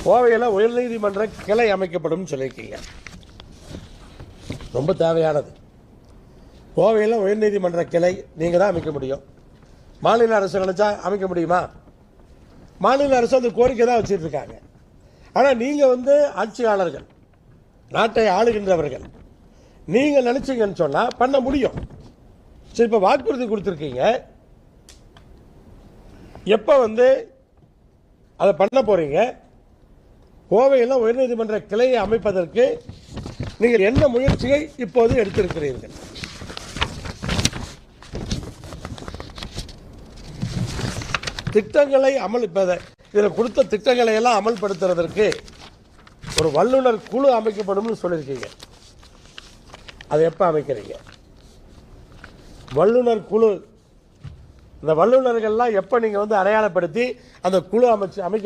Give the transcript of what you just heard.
கோவையில் உயர்நீதிமன்ற கிளை அமைக்கப்படும் சொல்லியிருக்கீங்க. ரொம்ப தேவையானது. கோவையில் உயர்நீதிமன்ற கிளை நீங்கள் தான் அமைக்க முடியும். மாநில அரசு நினைச்சா அமைக்க முடியுமா? மாநில அரசு அந்த கோரிக்கை தான் வச்சுட்டு இருக்காங்க. ஆனால் நீங்கள் ஆட்சியாளர்கள், நாட்டை ஆளுகின்றவர்கள், நீங்கள் நினைச்சீங்கன்னு சொன்னால் பண்ண முடியும். சரி, இப்போ வாக்குறுதி கொடுத்துருக்கீங்க, எப்போ அதை பண்ண போறீங்க? கோவையில் உயர்நீதிமன்ற கிளையை அமைப்பதற்கு நீங்கள் என்ன முயற்சியை இப்போது எடுத்திருக்கிறீர்கள்? திட்டங்களை இதில் கொடுத்த திட்டங்களை எல்லாம் அமல்படுத்துறதற்கு ஒரு வல்லுநர் குழு அமைக்கப்படும் சொல்லியிருக்கீங்க. அதை எப்போ அமைக்கிறீங்க? வல்லுநர் குழு, இந்த வல்லுநர்கள்லாம் எப்போ நீங்கள் அடையாளப்படுத்தி அந்த குழு அமைக்க